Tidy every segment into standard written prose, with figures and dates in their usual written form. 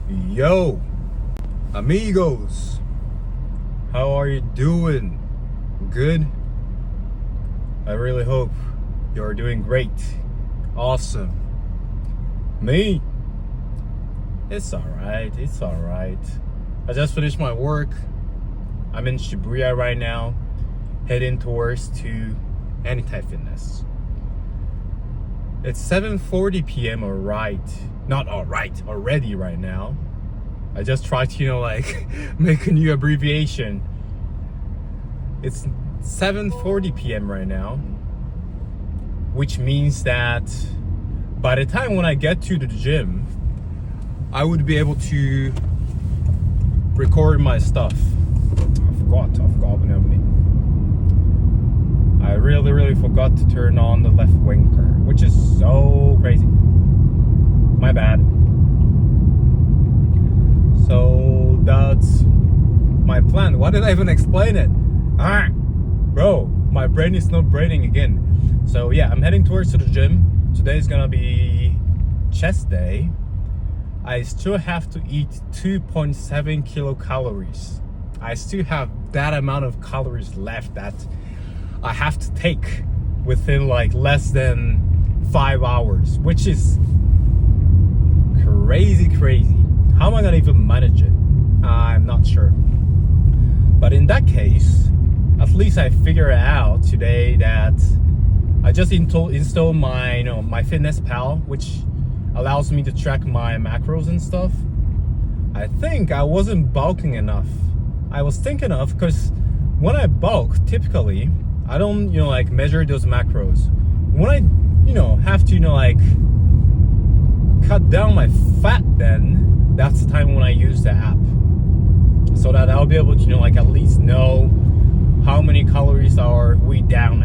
Yo, amigos, how are you doing? Good? I really hope you're doing great. Awesome. Me? It's alright, I just finished my work. I'm in Shibuya right now, heading towards to Anytime Fitness. It's 7:40 p.m. already right now. I just tried to, make a new abbreviation. It's 7:40 p.m. right now, which means that by the time when I get to the gym, I would be able to record my stuff. I forgot. I really forgot to turn on the left winker, which is so crazy. My bad. So that's my plan. Why did I even explain it? Bro, my brain is not braining again. So yeah, I'm heading towards the gym. Today is gonna be chest day. I still have to eat 2.7 kilocalories. I still have that amount of calories left that I have to take within less than 5 hours, which is crazy. How am I gonna even manage it? I'm not sure. But in that case, at least I figured out today that I just installed my my Fitness Pal, which allows me to track my macros and stuff. I think I wasn't bulking enough. I was thinking of, because when I bulk, typically I don't measure those macros. When I have to cut down my fat, then that's the time when I use the app, so that I'll be able to at least know how many calories are we down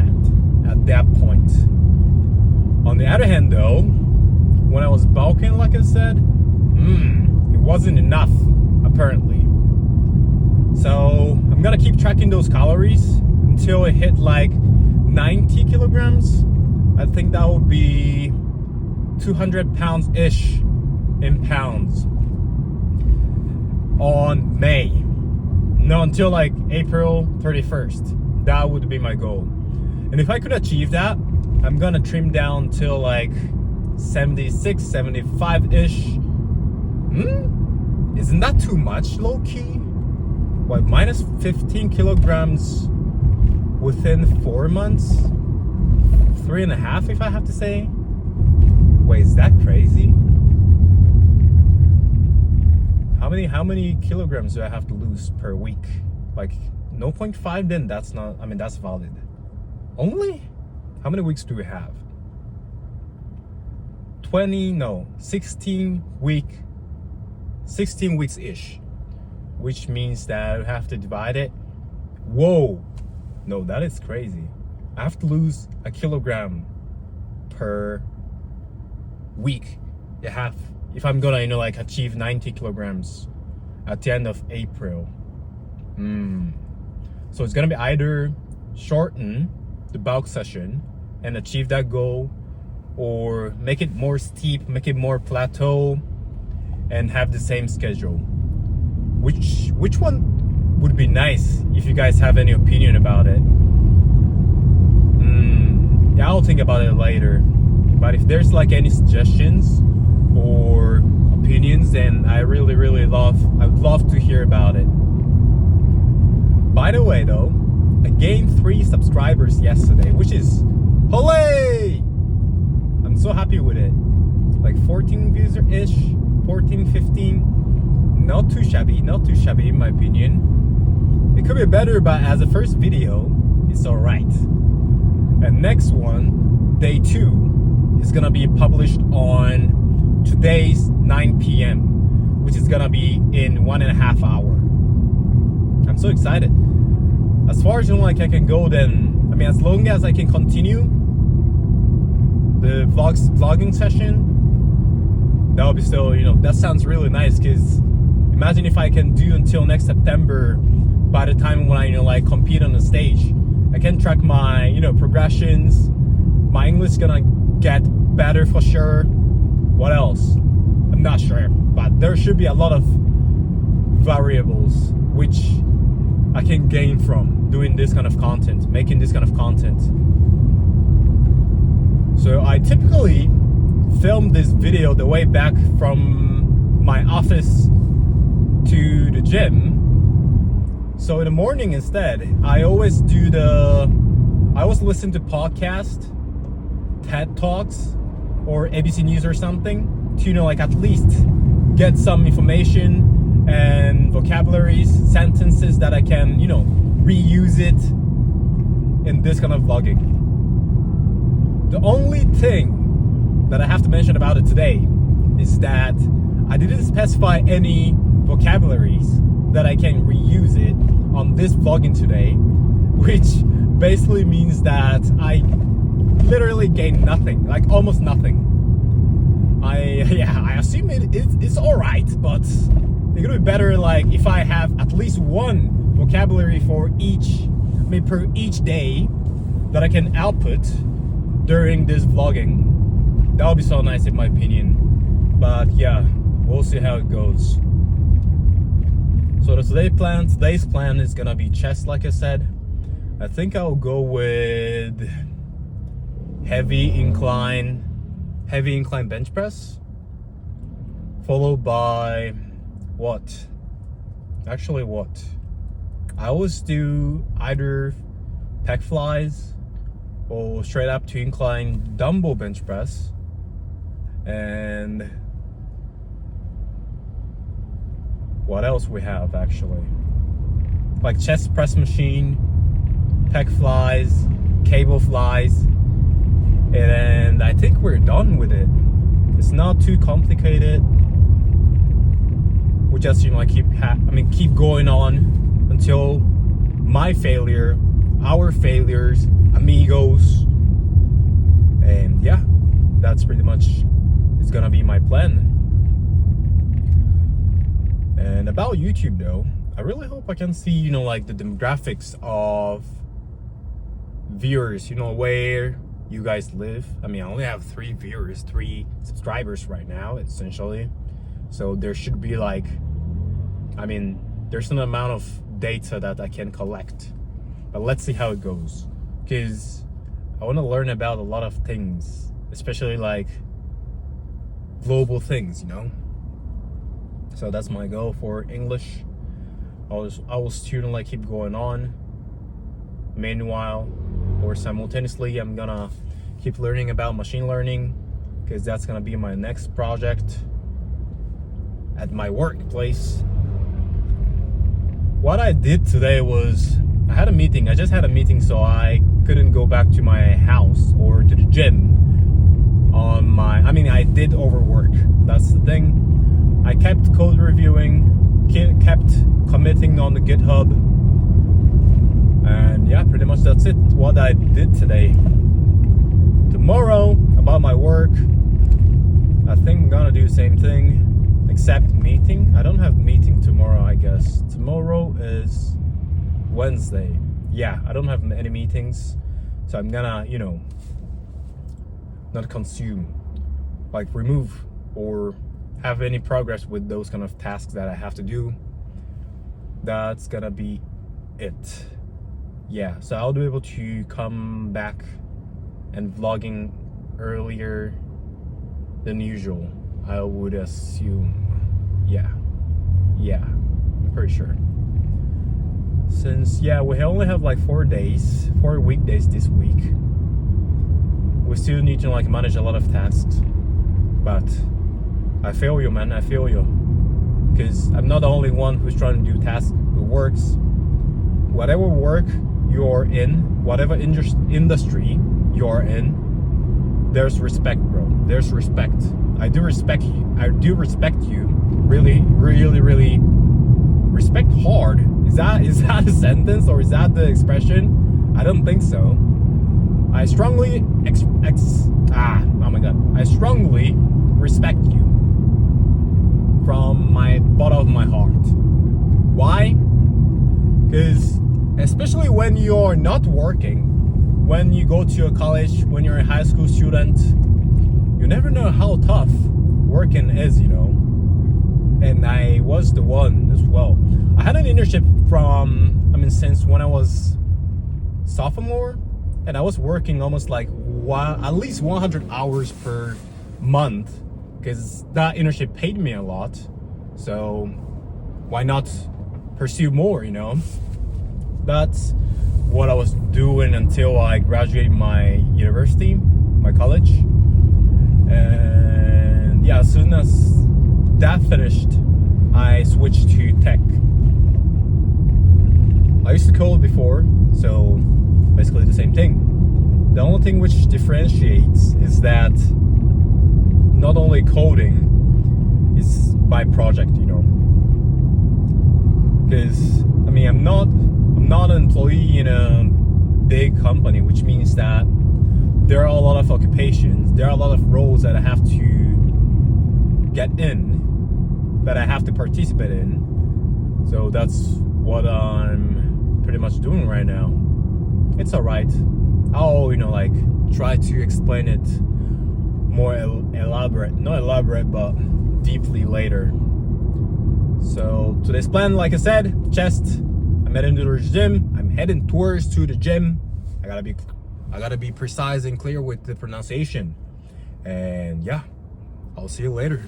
at that point. On the other hand though, when I was bulking, like I said, it wasn't enough apparently. So I'm gonna keep tracking those calories until it hit 90 kilograms. I think that would be 200 pounds ish in pounds on May. No, until April 31st. That would be my goal. And if I could achieve that, I'm gonna trim down till 76, 75 ish. Isn't that too much, low key? What, minus 15 kilograms within 4 months? 3.5 if I have to say. Wait, is that crazy? How many kilograms do I have to lose per week? 0.5, then that's not, that's valid. Only? How many weeks do we have? 16 weeks ish, which means that I have to divide it. Whoa, no, that is crazy. I have to lose a kilogram per week. If I'm gonna achieve 90 kilograms at the end of April. So it's gonna be either shorten the bulk session and achieve that goal, or make it more steep, make it more plateau, and have the same schedule. Which one would be nice? If you guys have any opinion about it, yeah, I'll think about it later. But if there's any suggestions or opinions, then I would love to hear about it. By the way though, I gained 3 subscribers yesterday, which is hooray! I'm so happy with it. 14 views ish, 14, 15. Not too shabby in my opinion. It could be better, but as a first video, it's alright. And next one, day 2, is gonna be published on today's 9 p.m., which is gonna be in 1.5 hours. I'm so excited. As far as I can go, then as long as I can continue the vlogging session, that would be still, that sounds really nice. Because imagine if I can do until next September, by the time when I compete on the stage, I can track my progressions. My English is gonna get better for sure. What else? I'm not sure, but there should be a lot of variables which I can gain from doing this kind of content, making this kind of content. So I typically film this video the way back from my office to the gym. So in the morning instead, I always listen to podcasts, TED Talks, or ABC News or something to, like, at least get some information and vocabularies, sentences that I can, reuse it in this kind of vlogging. The only thing that I have to mention about it today is that I didn't specify any vocabularies that I can reuse it on this vlogging today, which basically means that I literally gained nothing, like almost nothing. I assume it's alright, but it's gonna be better like if I have at least one vocabulary for per each day that I can output during this vlogging. That would be so nice in my opinion. But yeah, we'll see how it goes. So today's plan is gonna be chest, like I said. I think I'll go with heavy incline bench press, followed by what? I always do either pec flies or straight up to incline dumbbell bench press, and what else we have actually? Like chest press machine, pec flies, cable flies, and I think we're done with it. It's not too complicated. We just keep going on until my failure, our failures, amigos, and yeah, that's pretty much is gonna be my plan. And about YouTube though, I really hope I can see like the demographics of viewers, where you guys live. I only have 3 subscribers right now, essentially. So there should be there's an amount of data that I can collect. But let's see how it goes. Because I want to learn about a lot of things, especially like global things, So that's my goal for English. I will still keep going on. Meanwhile, or simultaneously, I'm gonna keep learning about machine learning, because that's gonna be my next project at my workplace. What I did today was I just had a meeting, so I couldn't go back to my house or to the gym I did overwork. That's the thing. I kept code reviewing, kept committing on the GitHub, and yeah, pretty much that's it, what I did today. Tomorrow, about my work, I think I'm gonna do the same thing, except meeting. I don't have meeting tomorrow, I guess. Tomorrow is Wednesday. Yeah, I don't have any meetings, so I'm gonna, not consume, remove or have any progress with those kind of tasks that I have to do. That's gonna be it. Yeah, so I'll be able to come back and vlogging earlier than usual, I would assume. Yeah, I'm pretty sure. Since, we only have 4 weekdays this week. We still need to manage a lot of tasks. But I feel you, man, I feel you. Because I'm not the only one who's trying to do tasks. It works. Whatever work you're in, whatever industry you're in, there's respect, bro. There's respect. I do respect you. Really, really, really respect hard. Is that a sentence, or is that the expression? I don't think so. I strongly I strongly respect you from my bottom of my heart. Why? Because especially when you're not working, when you go to a college, when you're a high school student, you never know how tough working is, and I was the one as well. I had an internship since when I was sophomore, and I was working almost like at least 100 hours per month, because that internship paid me a lot. So why not pursue more, you know? That's what I was doing until I graduated my university, my college. And yeah, as soon as that finished, I switched to tech. I used to code before, so basically the same thing. The only thing which differentiates is that not only coding is by project, you know. Because I'm not an employee in a big company, which means that there are a lot of occupations, there are a lot of roles that I have to get in, that I have to participate in. So that's what I'm pretty much doing right now. It's alright. I'll try to explain it more not elaborate, but deeply later. So today's plan, like I said, chest. I'm heading to the gym. I'm heading towards to the gym. I gotta be precise and clear with the pronunciation. And yeah, I'll see you later.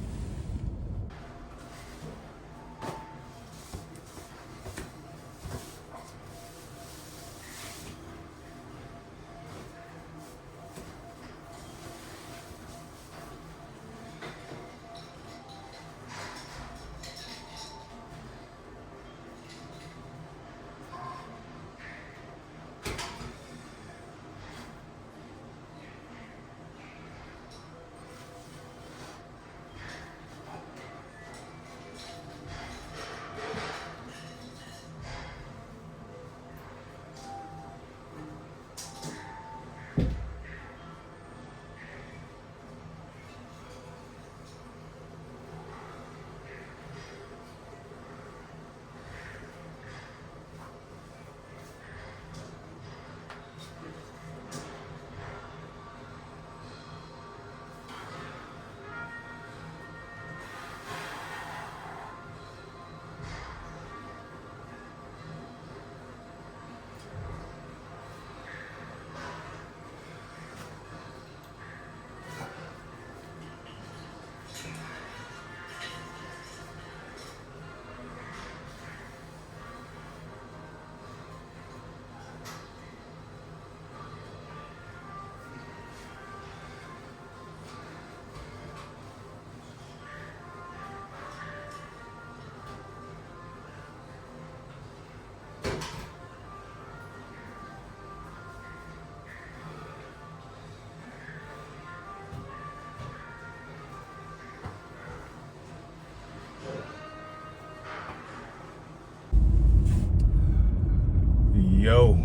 Yo,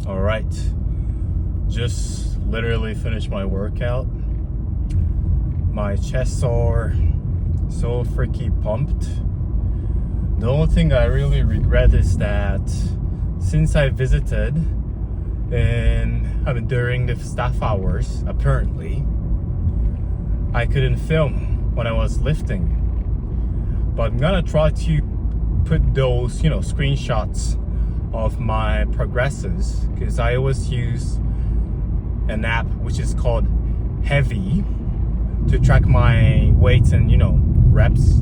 all right, just literally finished my workout. My chests are so freaky pumped. The only thing I really regret is that since I visited during the staff hours, apparently I couldn't film when I was lifting. But I'm gonna try to put those screenshots of my progresses, because I always use an app which is called Heavy to track my weights and reps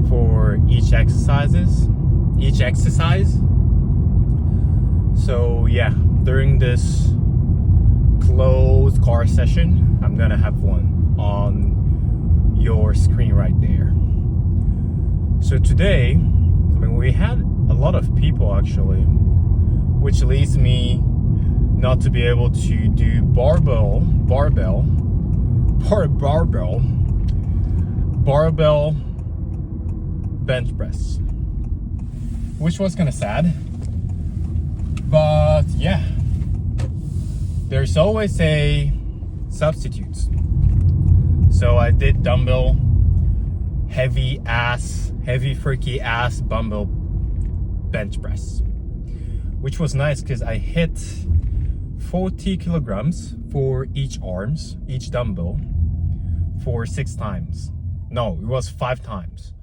for each exercise. So yeah, during this closed car session, I'm gonna have one on your screen right there. So today, we had a lot of people actually, which leads me not to be able to do barbell bench press, which was kind of sad. But yeah, there's always a substitute. So I did dumbbell heavy freaky ass dumbbell bench press, which was nice because I hit 40 kilograms for each dumbbell for 6 times. No, it was 5 times.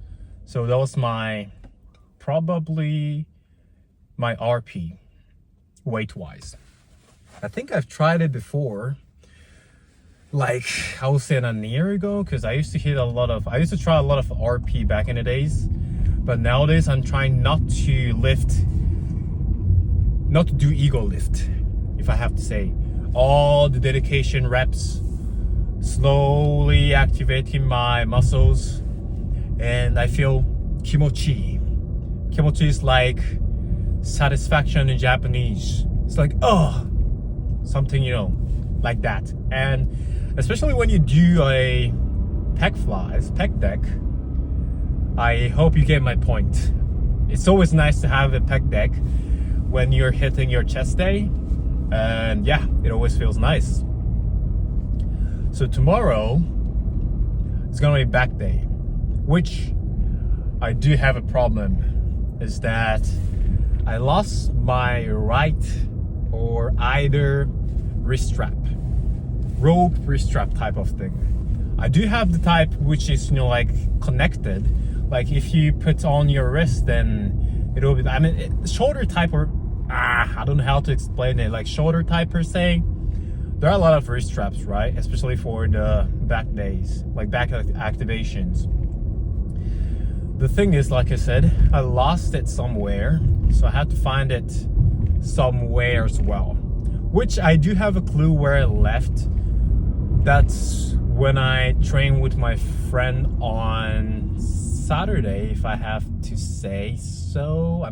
So that was probably my RP weight wise. I think I've tried it before, like I would say a year ago, because I used to try a lot of RP back in the days, but nowadays I'm trying not to do ego lift, if I have to say. All the dedication reps, slowly activating my muscles, and I feel kimochi. Kimochi is like satisfaction in Japanese. It's like, oh, something, like that. And especially when you do a pec deck, I hope you get my point. It's always nice to have a pec deck when you're hitting your chest day, and yeah, it always feels nice. So tomorrow is gonna be back day, which I do have a problem, is that I lost my right or either wrist strap, rope wrist strap type of thing. I do have the type which is like connected, like if you put on your wrist, then it'll be, shoulder type, or I don't know how to explain it, like shoulder type per se. There are a lot of wrist straps, right? Especially for the back days, like back activations. The thing is, like I said, I lost it somewhere, so I had to find it somewhere as well, which I do have a clue where I left. That's when I trained with my friend on Saturday, if I have to say so.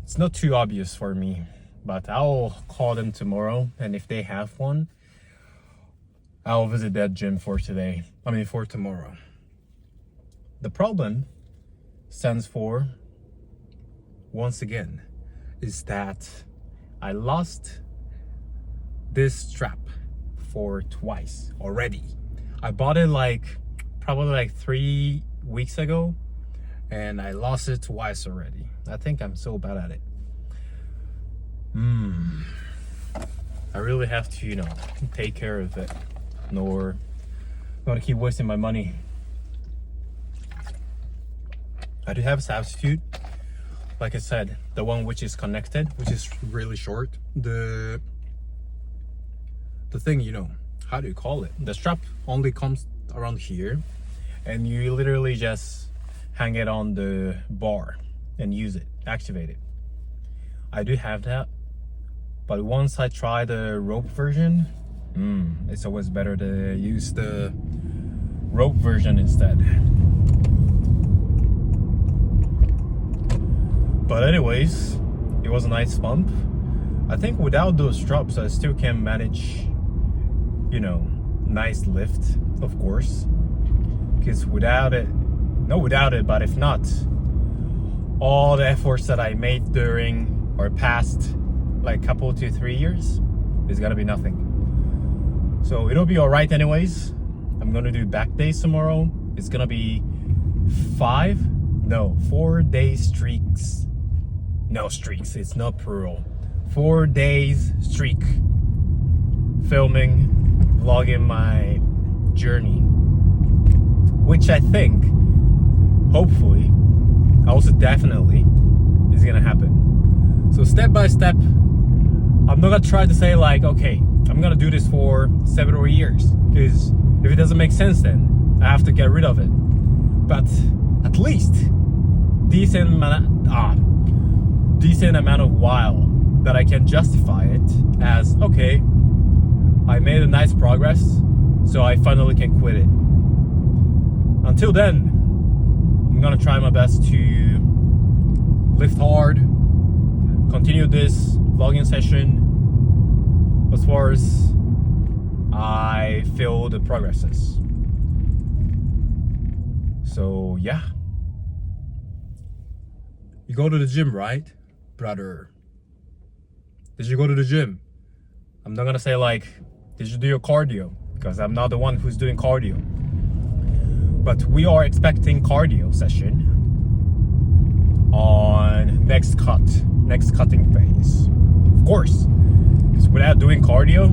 It's not too obvious for me, but I'll call them tomorrow, and if they have one, I'll visit that gym for tomorrow. The problem stands for, once again, is that I lost this strap for twice already. I bought it probably 3 weeks ago, and I lost it twice already. I think I'm so bad at it. I really have to, take care of it, nor not to keep wasting my money. I do have a substitute, like I said, the one which is connected, which is really short. The thing, how do you call it? The strap only comes around here, and you literally just hang it on the bar and use it, activate it. I do have that, but once I try the rope version, it's always better to use the rope version instead. But anyways, it was a nice bump. I think without those straps, I still can manage, nice lift, of course. Because without it, but if not, all the efforts that I made during or past couple to 3 years is gonna be nothing. So it'll be alright anyways. I'm gonna do back days tomorrow. It's gonna be 4 day streaks. No streaks, it's not plural. 4 days streak. Filming, vlogging my journey. Which I think, hopefully, also definitely, is gonna happen. So step by step, I'm not gonna try to say okay, I'm gonna do this for 7 or 8 years. Because if it doesn't make sense, then I have to get rid of it. But at least decent amount of while that I can justify it as, okay, I made a nice progress, so I finally can quit it. Until then, I'm gonna try my best to lift hard, continue this vlogging session as far as I feel the progresses. So yeah, you go to the gym, right, brother? Did you go to the gym? I'm not gonna say did you do your cardio? Because I'm not the one who's doing cardio. But we are expecting cardio session on next cutting phase. Of course, because without doing cardio,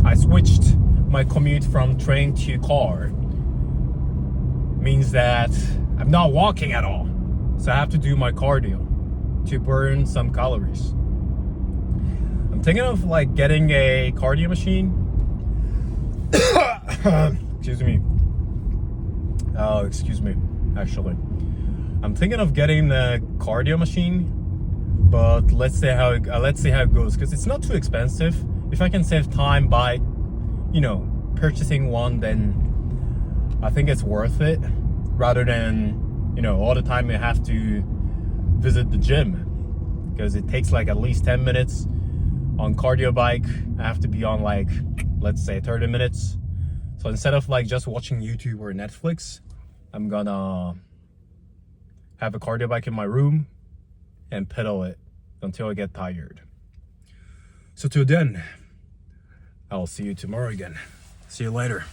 I switched my commute from train to car. Means that I'm not walking at all. So I have to do my cardio to burn some calories. I'm thinking of like getting a cardio machine. Excuse me. Oh, excuse me. Actually, I'm thinking of getting the cardio machine, but let's see how it goes, because it's not too expensive. If I can save time by, you know, purchasing one, then I think it's worth it, rather than, you know, all the time you have to visit the gym, because it takes like at least 10 minutes. On cardio bike, I have to be on like, let's say 30 minutes. So instead of like just watching YouTube or Netflix, I'm gonna have a cardio bike in my room and pedal it until I get tired. So till then, I'll see you tomorrow again. See you later.